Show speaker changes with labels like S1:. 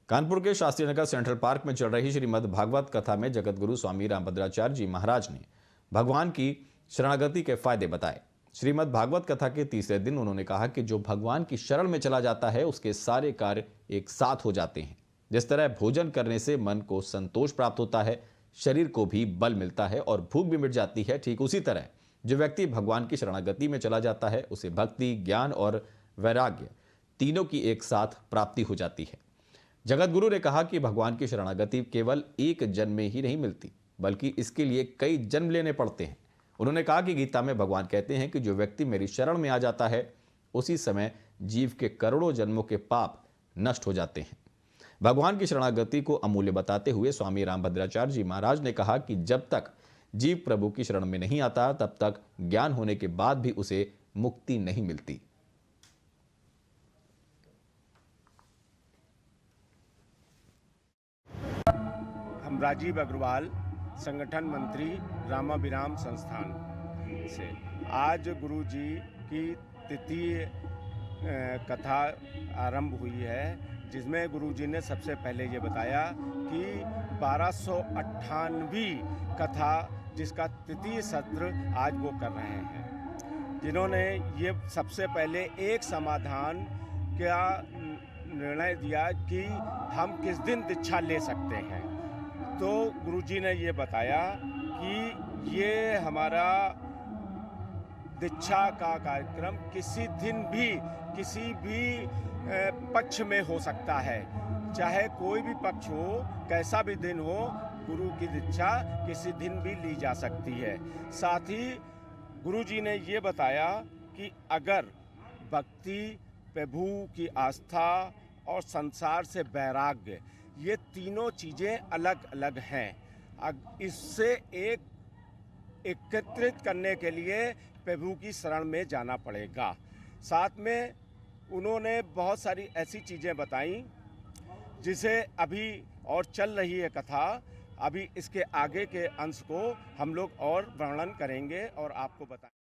S1: कानपुर के Shastri Nagar central park में चल रही श्रीमद् भागवत कथा में जगतगुरु स्वामी रामभद्राचार्य जी महाराज ने भगवान की शरणागति के फायदे बताए। श्रीमद् भागवत कथा के तीसरे दिन उन्होंने कहा कि जो भगवान की शरण में चला जाता है उसके सारे कार्य एक साथ हो जाते हैं। जिस तरह भोजन करने से मन को संतोष प्राप्त होता है, शरीर को भी बल मिलता है और भूख भी मिट जाती है, ठीक उसी तरह जो व्यक्ति भगवान की शरणागति में चला जाता है उसे भक्ति, ज्ञान और वैराग्य तीनों की एक साथ प्राप्ति हो जाती है। जगत गुरु ने कहा कि भगवान की शरणागति केवल एक जन्म में ही नहीं मिलती, बल्कि इसके लिए कई जन्म लेने पड़ते हैं। उन्होंने कहा कि गीता में भगवान कहते हैं कि जो व्यक्ति मेरी शरण में आ जाता है उसी समय जीव के करोड़ों जन्मों के पाप नष्ट हो जाते हैं। भगवान की शरणागति को अमूल्य बताते हुए स्वामी रामभद्राचार्य जी महाराज ने कहा कि जब तक जीव प्रभु की शरण में नहीं आता तब तक ज्ञान होने के बाद भी उसे मुक्ति नहीं मिलती।
S2: हम राजीव अग्रवाल, संगठन मंत्री रामाभिराम संस्थान से आज गुरु जी की तृतीय कथा आरंभ हुई है, जिसमें गुरु जी ने सबसे पहले ये बताया कि 1298वीं कथा जिसका तृतीय सत्र आज वो कर रहे हैं, जिन्होंने ये सबसे पहले एक समाधान का निर्णय दिया कि हम किस दिन दीक्षा ले सकते हैं। तो गुरुजी ने ये बताया कि ये हमारा दीक्षा का कार्यक्रम किसी दिन भी किसी भी पक्ष में हो सकता है, चाहे कोई भी पक्ष हो, कैसा भी दिन हो, गुरु की दीक्षा किसी दिन भी ली जा सकती है। साथ ही गुरुजी ने ये बताया कि अगर भक्ति, प्रभु की आस्था और संसार से वैराग्य, ये तीनों चीज़ें अलग अलग हैं, इससे एकत्रित करने के लिए प्रभु की शरण में जाना पड़ेगा। साथ में उन्होंने बहुत सारी ऐसी चीज़ें बताई जिसे अभी और चल रही है कथा, अभी इसके आगे के अंश को हम लोग और वर्णन करेंगे और आपको बताएंगे।